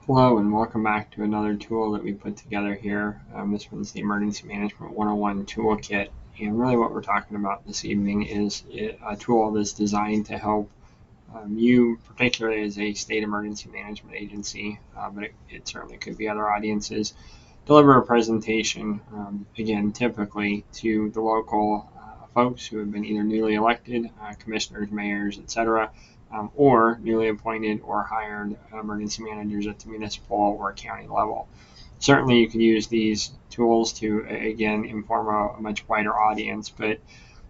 Hello and welcome back to another tool that we put together here. This one's the Emergency Management 101 Toolkit. And really what we're talking about this evening is a tool that's designed to help you, particularly as a state emergency management agency, but it certainly could be other audiences, deliver a presentation, again, typically to the local folks who have been either newly elected, commissioners, mayors, etc., or newly appointed or hired emergency managers at the municipal or county level. Certainly, you can use these tools to, again, inform a much wider audience, but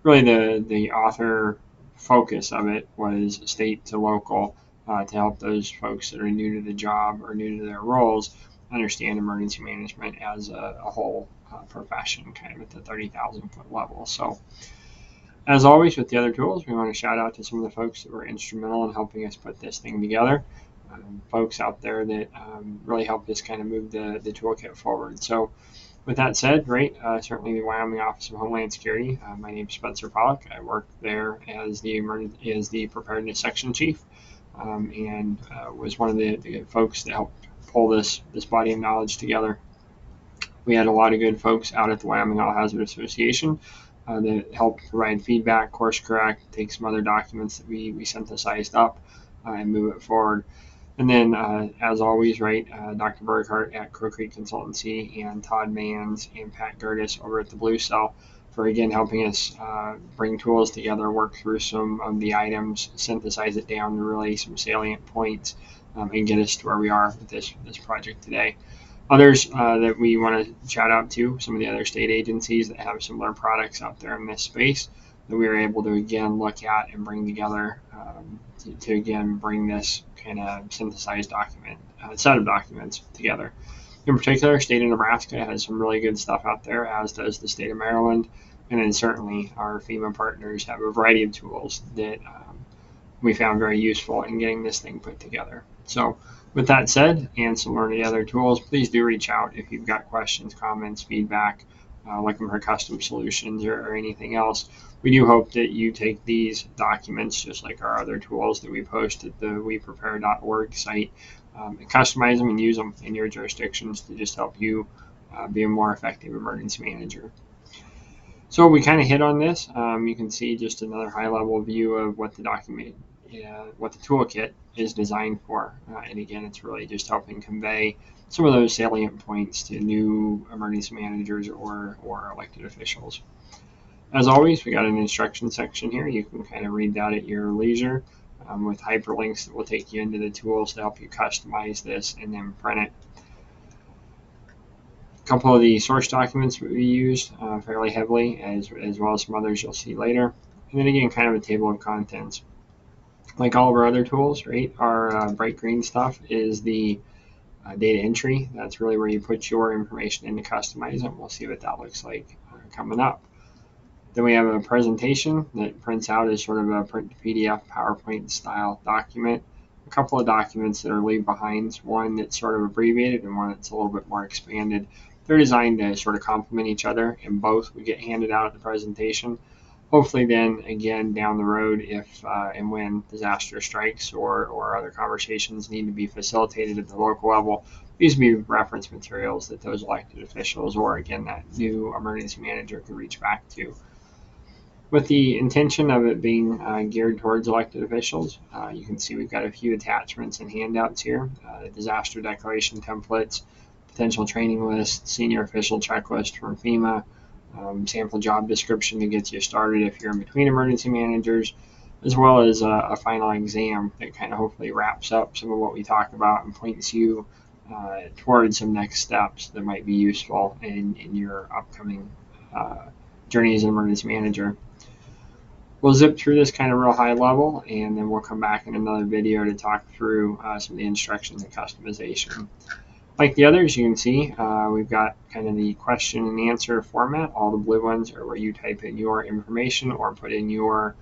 really the author focus of it was state to local to help those folks that are new to the job or new to their roles understand emergency management as a whole profession, kind of at the 30,000 foot level. So, as always with the other tools, we want to shout out to some of the folks that were instrumental in helping us put this thing together. Folks out there that really helped us kind of move the toolkit forward. So, with that said, right, certainly the Wyoming Office of Homeland Security. My name is Spencer Pollock. I work there as the preparedness section chief, and was one of the folks that helped pull this body of knowledge together. We had a lot of good folks out at the Wyoming All Hazard Association that helped provide feedback, course correct, take some other documents that we synthesized up, and move it forward. And then, as always, right, Dr. Burkhart at Crow Creek Consultancy and Todd Mans and Pat Gertis over at the Blue Cell for, again, helping us bring tools together, work through some of the items, synthesize it down to really some salient points, and get us to where we are with this project today. Others that we want to shout out to, some of the other state agencies that have similar products out there in this space that we were able to, again, look at and bring together to again, bring this kind of synthesized document, set of documents together. In particular, state of Nebraska has some really good stuff out there, as does the state of Maryland. And then certainly our FEMA partners have a variety of tools that we found very useful in getting this thing put together. So with that said, and some of the other tools, please do reach out if you've got questions, comments, feedback, looking for custom solutions or anything else. We do hope that you take these documents, just like our other tools that we post at the weprepare.org site, and customize them and use them in your jurisdictions to just help you be a more effective emergency manager. So we kind of hit on this. You can see just another high-level view of what the document, what the toolkit is designed for. And again, it's really just helping convey some of those salient points to new emergency managers or elected officials. As always, we got an instruction section here. You can kind of read that at your leisure with hyperlinks that will take you into the tools to help you customize this and then print it. A couple of the source documents we used fairly heavily, as well as some others you'll see later. And then again, kind of a table of contents. Like all of our other tools, right, our bright green stuff is the data entry. That's really where you put your information in to customize it. We'll see what that looks like coming up. Then we have a presentation that prints out as sort of a print to PDF PowerPoint style document. A couple of documents that are leave behinds, one that's sort of abbreviated and one that's a little bit more expanded. They're designed to sort of complement each other, and both we get handed out at the presentation. Hopefully then, again, down the road, if and when disaster strikes or other conversations need to be facilitated at the local level, these would be reference materials that those elected officials or, again, that new emergency manager could reach back to. With the intention of it being geared towards elected officials, you can see we've got a few attachments and handouts here, disaster declaration templates, potential training list, senior official checklist from FEMA, sample job description to get you started if you're in between emergency managers, as well as a final exam that kind of hopefully wraps up some of what we talk about and points you towards some next steps that might be useful in your upcoming journey as an emergency manager. We'll zip through this kind of real high level, and then we'll come back in another video to talk through some of the instructions and customization. Like the others, you can see we've got kind of the question and answer format. All the blue ones are where you type in your information or put in your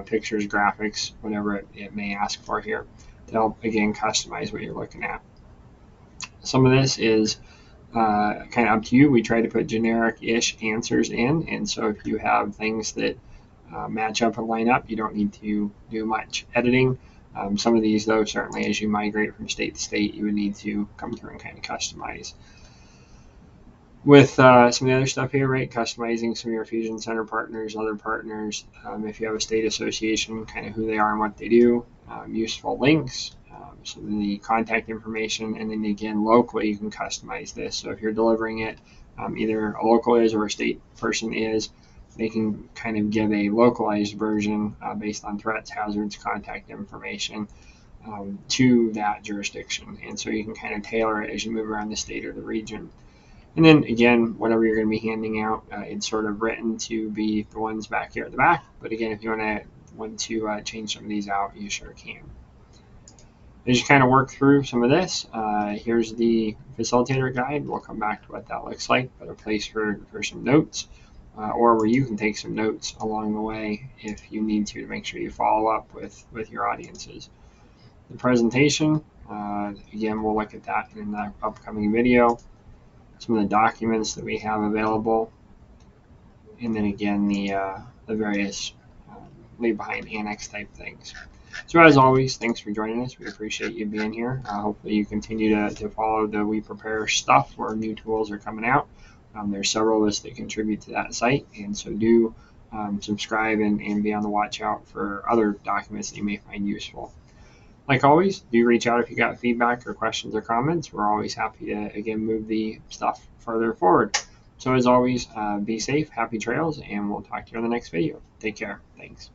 pictures, graphics, whatever it may ask for here to help, again, customize what you're looking at. Some of this is kind of up to you. We try to put generic-ish answers in, and so if you have things that match up and line up, you don't need to do much editing. Some of these, though, certainly as you migrate from state to state, you would need to come through and kind of customize. With some of the other stuff here, right, customizing some of your Fusion Center partners, other partners, if you have a state association, kind of who they are and what they do, useful links, so the contact information, and then again, locally, you can customize this. So if you're delivering it, either a local is or a state person is, they can kind of give a localized version based on threats, hazards, contact information to that jurisdiction. And so you can kind of tailor it as you move around the state or the region. And then again, whatever you're going to be handing out, it's sort of written to be the ones back here at the back. But again, if you want to change some of these out, you sure can. As you kind of work through some of this, here's the facilitator guide. We'll come back to what that looks like, but a place for some notes, or where you can take some notes along the way if you need to make sure you follow up with your audiences. The presentation, again, we'll look at that in the upcoming video. Some of the documents that we have available, and then again the various leave behind annex type things. So as always, thanks for joining us. We appreciate you being here. Hopefully you continue to follow the We Prepare stuff where new tools are coming out. There's several of us that contribute to that site, and so do subscribe and be on the watch out for other documents that you may find useful. Like always, do reach out if you got feedback or questions or comments. We're always happy to, again, move the stuff further forward. So as always, be safe, happy trails, and we'll talk to you on the next video. Take care. Thanks.